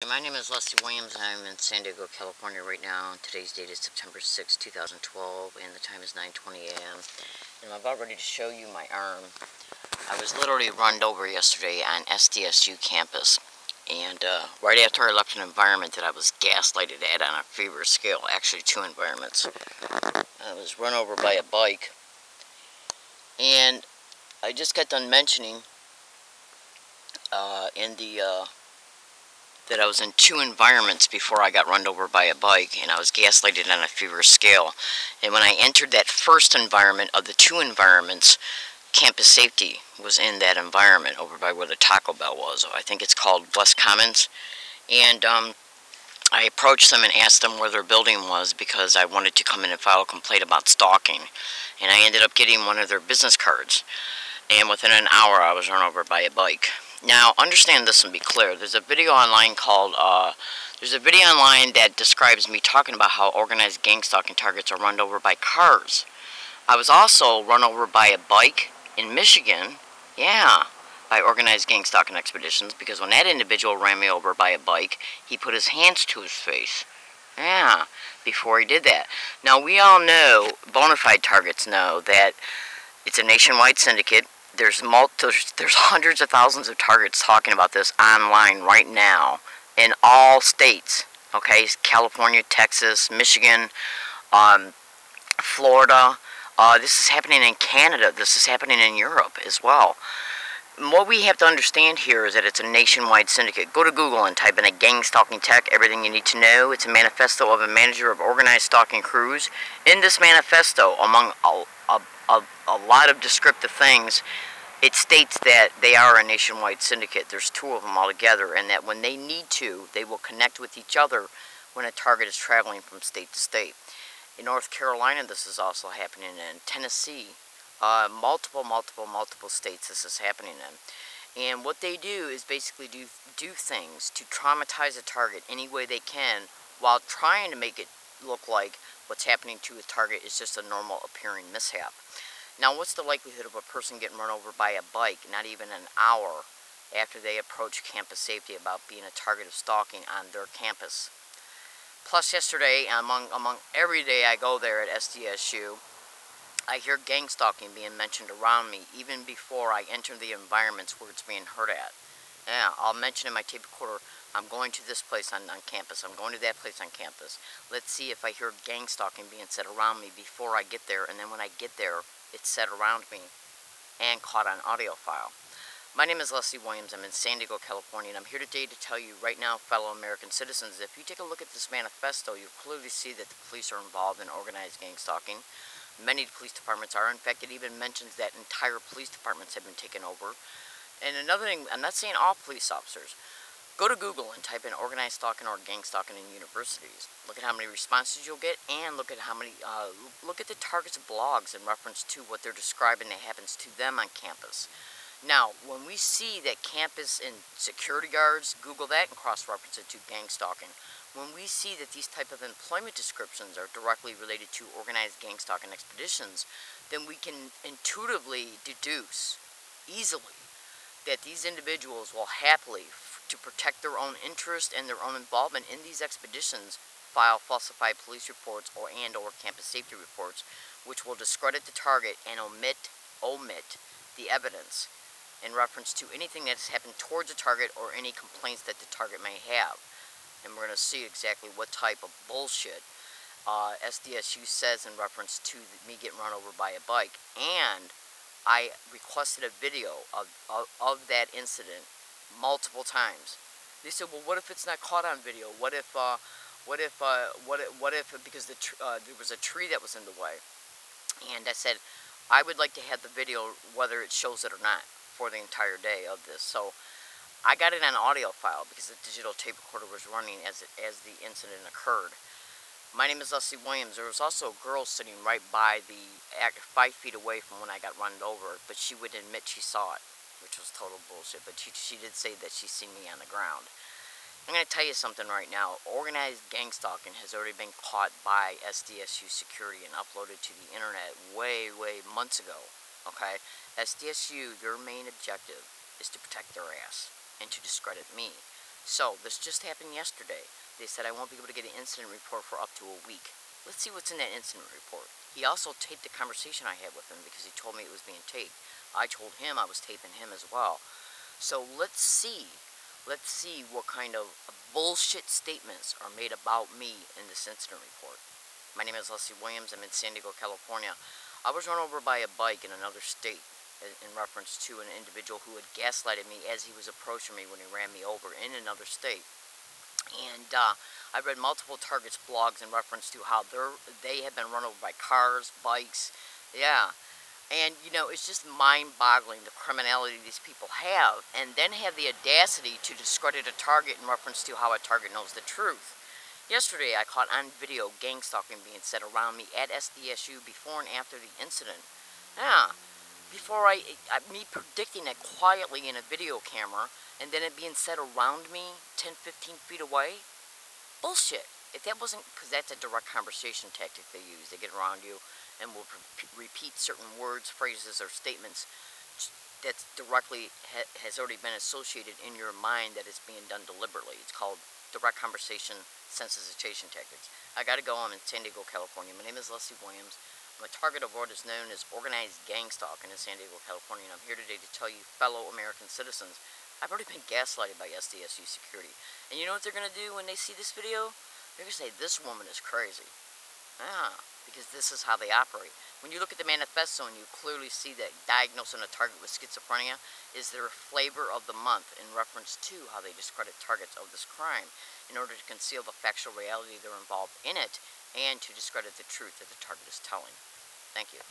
My name is Leslie Williams, and I'm in San Diego, California right now. Today's date is September 6, 2012, and the time is 9:20 a.m. And I'm about ready to show you my arm. I was literally run over yesterday on SDSU campus, and right after I left an environment that I was gaslighted at on a fever scale, actually 2 environments. I was run over by a bike, and I just got done mentioning that I was in 2 environments before I got run over by a bike, and I was gaslighted on a fever scale. And when I entered that first environment of the 2 environments, campus safety was in that environment over by where the Taco Bell was. I think it's called West Commons. And I approached them and asked them where their building was because I wanted to come in and file a complaint about stalking. And I ended up getting one of their business cards. And within an hour, I was run over by a bike. Now, understand this and be clear. There's a video online that describes me talking about how organized gang stalking targets are run over by cars. I was also run over by a bike in Michigan, by organized gang stalking expeditions, because when that individual ran me over by a bike, he put his hands to his face. Before he did that. Now, we all know, bona fide targets know, that it's a nationwide syndicate. There's hundreds of thousands of targets talking about this online right now in all states. Okay, California, Texas, Michigan, Florida. This is happening in Canada. This is happening in Europe as well. And what we have to understand here is that it's a nationwide syndicate. Go to Google and type in a gang stalking tech, everything you need to know. It's a manifesto of a manager of organized stalking crews. In this manifesto, among a lot of descriptive things, it states that they are a nationwide syndicate. There's 2 of them altogether, and that when they need to, they will connect with each other when a target is traveling from state to state. In North Carolina, this is also happening. In Tennessee, multiple states this is happening in. And what they do is basically do things to traumatize a target any way they can, while trying to make it look like what's happening to a target is just a normal appearing mishap. Now, what's the likelihood of a person getting run over by a bike not even an hour after they approach campus safety about being a target of stalking on their campus? Plus, yesterday, among every day I go there at SDSU, I hear gang stalking being mentioned around me even before I enter the environments where it's being heard at. I'll mention in my tape recorder, I'm going to this place on campus, I'm going to that place on campus. Let's see if I hear gang stalking being said around me before I get there, and then when I get there, it's said around me and caught on audio file. My name is Leslie Williams. I'm in San Diego, California, and I'm here today to tell you right now, fellow American citizens, if you take a look at this manifesto, you'll clearly see that the police are involved in organized gang stalking. Many police departments are. In fact, it even mentions that entire police departments have been taken over. And another thing, I'm not saying all police officers. Go to Google and type in organized stalking or gang stalking in universities. Look at how many responses you'll get, and look at how many, look at the targets of blogs in reference to what they're describing that happens to them on campus. Now, when we see that campus and security guards, Google that and cross-reference it to gang stalking. When we see that these type of employment descriptions are directly related to organized gang stalking expeditions, then we can intuitively deduce easily that these individuals will happily, to protect their own interest and their own involvement in these expeditions, file falsified police reports or campus safety reports, which will discredit the target and omit the evidence in reference to anything that has happened towards the target or any complaints that the target may have. And we're going to see exactly what type of bullshit SDSU says in reference to me getting run over by a bike. And I requested a video of that incident multiple times. They said, well, what if it's not caught on video? What if because there was a tree that was in the way? And I said, I would like to have the video, whether it shows it or not, for the entire day of this. So I got it on audio file because the digital tape recorder was running as the incident occurred. My name is Leslie Williams. There was also a girl sitting right by 5 feet away from when I got run over, but she would admit she saw it, which was total bullshit. But she did say that she's seen me on the ground. I'm going to tell you something right now. Organized gang stalking has already been caught by SDSU security and uploaded to the internet way months ago. Okay? SDSU, their main objective is to protect their ass and to discredit me. So, this just happened yesterday. They said I won't be able to get an incident report for up to a week. Let's see what's in that incident report. He also taped the conversation I had with him because he told me it was being taped. I told him I was taping him as well. So let's see what kind of bullshit statements are made about me in this incident report. My name is Leslie Williams. I'm in San Diego, California. I was run over by a bike in another state in reference to an individual who had gaslighted me as he was approaching me when he ran me over in another state. And I read multiple targets blogs in reference to how they have been run over by cars, bikes, yeah. And, you know, it's just mind-boggling the criminality these people have, and then have the audacity to discredit a target in reference to how a target knows the truth. Yesterday, I caught on video gang stalking being said around me at SDSU before and after the incident. Yeah, before me predicting it quietly in a video camera, and then it being said around me 10, 15 feet away. Bullshit. If that wasn't, because that's a direct conversation tactic they use. They get around you and will repeat certain words, phrases, or statements that's directly has already been associated in your mind that it's being done deliberately. It's called direct conversation sensitization tactics. I gotta go. I'm in San Diego, California. My name is Leslie Williams. I'm a target of what is known as organized gang stalking in San Diego, California, and I'm here today to tell you, fellow American citizens, I've already been gaslighted by SDSU security. And you know what they're going to do when they see this video? They're going to say, this woman is crazy. Because this is how they operate. When you look at the manifesto and you clearly see that diagnosing a target with schizophrenia is their flavor of the month in reference to how they discredit targets of this crime in order to conceal the factual reality they're involved in it and to discredit the truth that the target is telling. Thank you.